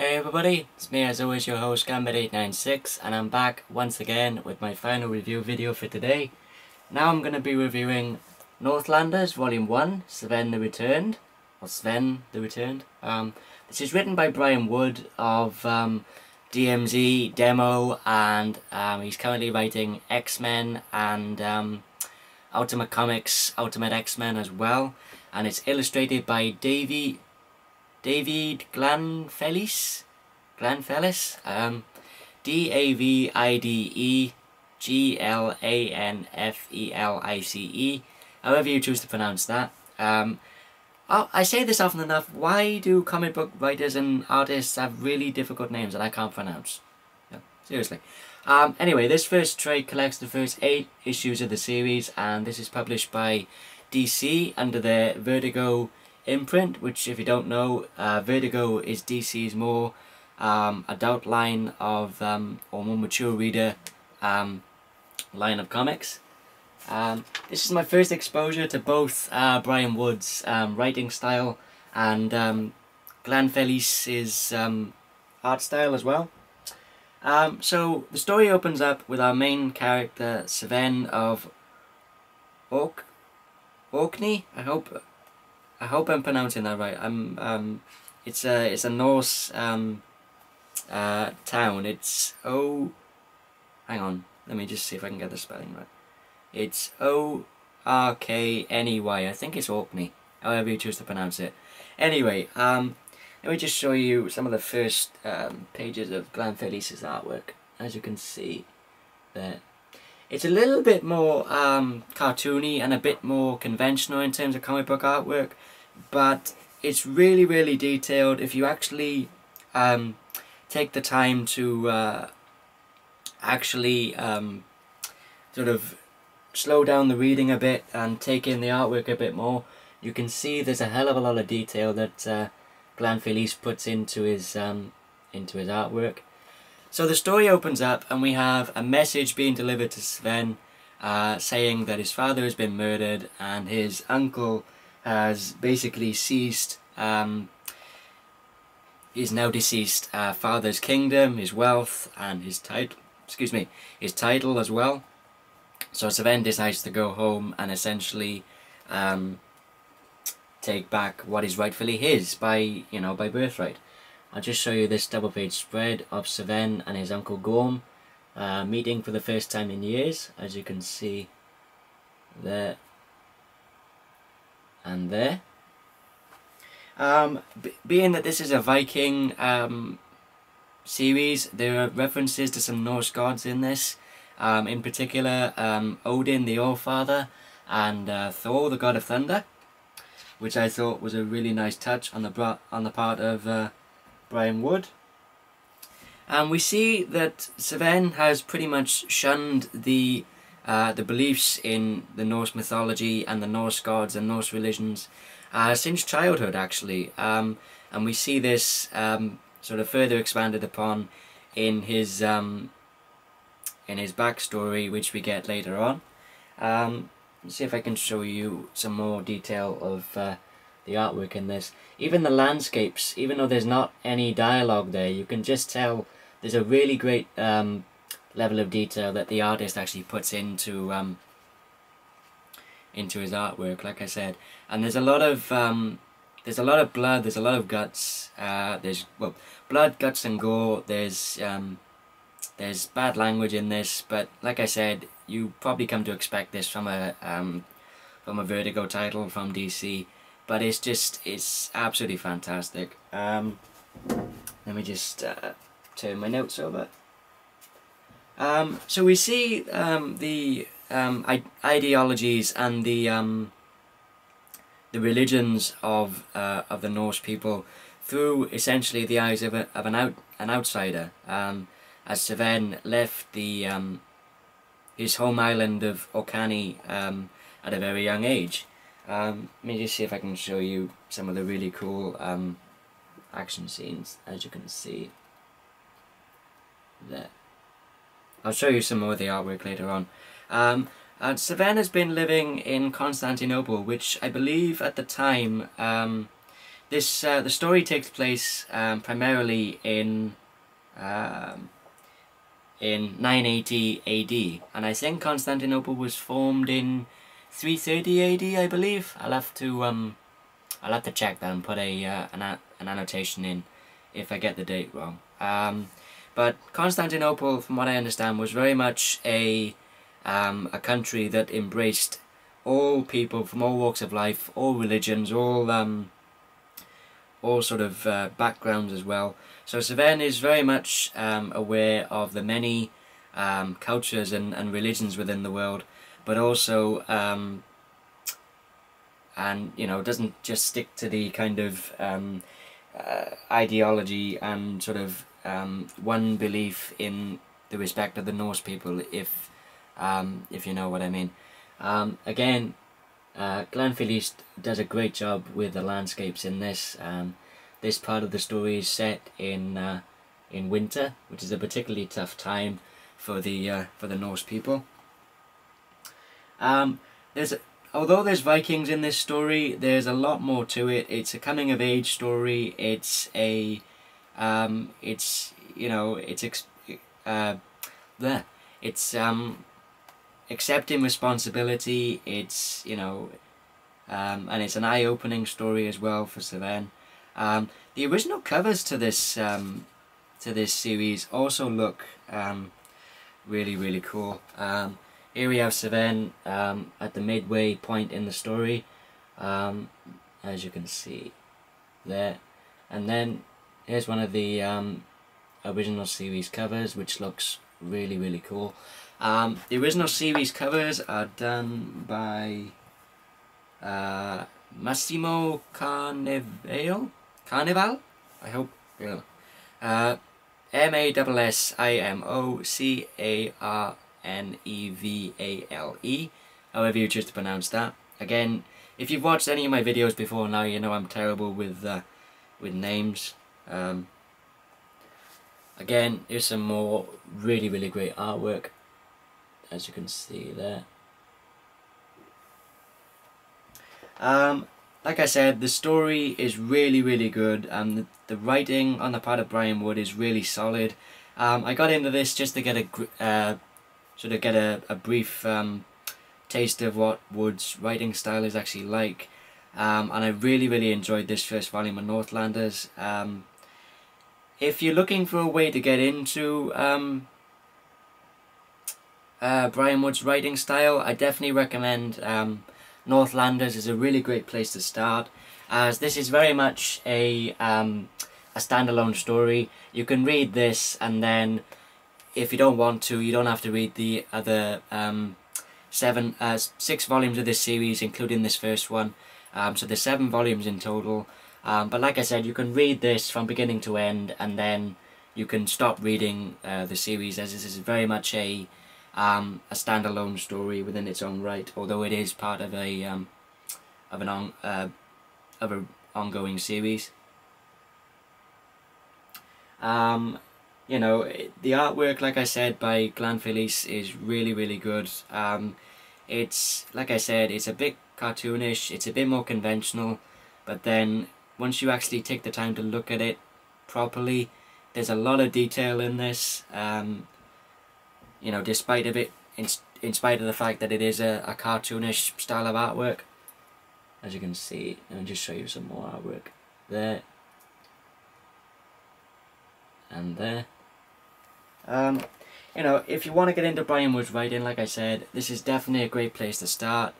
Hey everybody, it's me as always, your host Gambit896, and I'm back once again with my final review video for today. Now I'm going to be reviewing Northlanders Volume 1, Sven the Returned, or Sven the Returned. This is written by Brian Wood of DMZ, Demo, and he's currently writing X-Men and Ultimate Comics, Ultimate X-Men as well, and it's illustrated by Davide Glanfelice, Davide Glanfelice, however you choose to pronounce that. I say this often enough, why do comic book writers and artists have really difficult names that I can't pronounce? Yeah, seriously. Anyway, this first trade collects the first 8 issues of the series, and this is published by DC under their Vertigo Imprint, which, if you don't know, Vertigo is DC's more adult line of, or more mature reader line of comics. This is my first exposure to both Brian Wood's writing style and Glanfelice's art style as well. So the story opens up with our main character Sven of Orkney. I hope I'm pronouncing that right. It's a Norse town. It's hang on, let me just see if I can get the spelling right. It's Orkney. I think it's Orkney, however you choose to pronounce it. Anyway, let me just show you some of the first pages of Glanfelice's artwork. As you can see there, it's a little bit more cartoony and a bit more conventional in terms of comic book artwork, but it's really, really detailed. If you actually take the time to actually sort of slow down the reading a bit and take in the artwork a bit more, you can see there's a hell of a lot of detail that Glanfelice puts into his artwork. So the story opens up and we have a message being delivered to Sven saying that his father has been murdered and his uncle has basically seized his now deceased father's kingdom, his wealth, and his title. His title as well. So Sven decides to go home and essentially take back what is rightfully his by birthright. I'll just show you this double-page spread of Sven and his uncle Gorm meeting for the first time in years, as you can see there and there. Being that this is a Viking series, there are references to some Norse gods in this, in particular Odin the Allfather and Thor the god of thunder, which I thought was a really nice touch on the part of Brian Wood. And we see that Sven has pretty much shunned the beliefs in the Norse mythology and the Norse gods and Norse religions since childhood, actually. And we see this sort of further expanded upon in his backstory, which we get later on. Let's see if I can show you some more detail of the artwork in this. Even the landscapes, even though there's not any dialogue there, you can just tell there's a really great level of detail that the artist actually puts into his artwork, like I said. And there's a lot of blood, there's a lot of guts. There's blood, guts, and gore. There's bad language in this, but like I said, you probably come to expect this from a Vertigo title from DC. But it's absolutely fantastic. Let me just turn my notes over. So we see the ideologies and the religions of the Norse people through essentially the eyes of an outsider. As Sven left his home island of Orkney at a very young age. Let me just see if I can show you some of the really cool action scenes, as you can see there. I'll show you some more of the artwork later on. Sven has been living in Constantinople, which I believe at the time the story takes place primarily in 980 AD, and I think Constantinople was formed in 330 AD, I believe. I'll have to check that and put an annotation in if I get the date wrong. But Constantinople, from what I understand, was very much a country that embraced all people from all walks of life, all religions, all sort of backgrounds as well. So Sven is very much aware of the many cultures and religions within the world, but also and doesn't just stick to the kind of ideology and sort of one belief in the respect of the Norse people, if you know what I mean. Again, Glanfelice does a great job with the landscapes in this. This part of the story is set in winter, which is a particularly tough time for the Norse people. Although there's Vikings in this story, there's a lot more to it. It's a coming of age story. It's accepting responsibility. It's and it's an eye-opening story as well for Sven. The original covers to this series also look really, really cool. Here we have Sven at the midway point in the story, as you can see there, and then here's one of the original series covers, which looks really, really cool. The original series covers are done by Massimo Carnival, I hope, yeah. Massimocarnevale, however you choose to pronounce that. Again, if you've watched any of my videos before now, you know I'm terrible with names. Again, here's some more really, really great artwork, as you can see there. Like I said, the story is really, really good, and the writing on the part of Brian Wood is really solid. I got into this just to get a brief taste of what Wood's writing style is actually like, and I really, really enjoyed this first volume of Northlanders. If you're looking for a way to get into Brian Wood's writing style, I definitely recommend Northlanders is a really great place to start, as this is very much a standalone story. You can read this, and then if you don't want to, you don't have to read the other 6 volumes of this series, including this first one. So there's 7 volumes in total. But like I said, you can read this from beginning to end, and then you can stop reading the series, as this is very much a standalone story within its own right, although it is part of an ongoing series. The artwork, like I said, by Glanfelice is really, really good. It's, like I said, it's a bit cartoonish, it's a bit more conventional, but then once you actually take the time to look at it properly, there's a lot of detail in this. Despite of it, in spite of the fact that it is a cartoonish style of artwork, as you can see. Let me just show you some more artwork there and there. If you want to get into Brian Wood's writing, like I said, this is definitely a great place to start.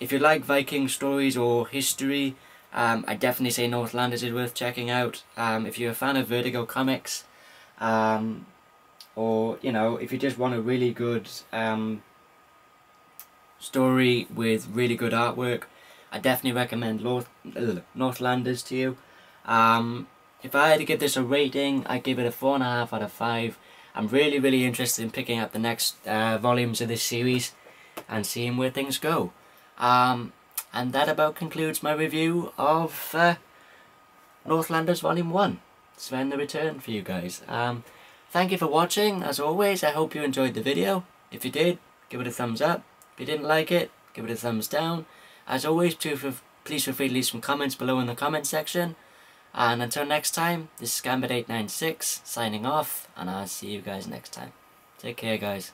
If you like Viking stories or history, I definitely say Northlanders is worth checking out. If you're a fan of Vertigo comics, or if you just want a really good story with really good artwork, I definitely recommend Northlanders to you. If I had to give this a rating, I'd give it a 4.5 out of 5. I'm really, really interested in picking up the next volumes of this series and seeing where things go. And that about concludes my review of Northlanders Volume 1, Sven the Returned, for you guys. Thank you for watching. As always, I hope you enjoyed the video. If you did, give it a thumbs up. If you didn't like it, give it a thumbs down. As always, please feel free to leave some comments below in the comment section. And until next time, this is Gambit896 signing off, and I'll see you guys next time. Take care, guys.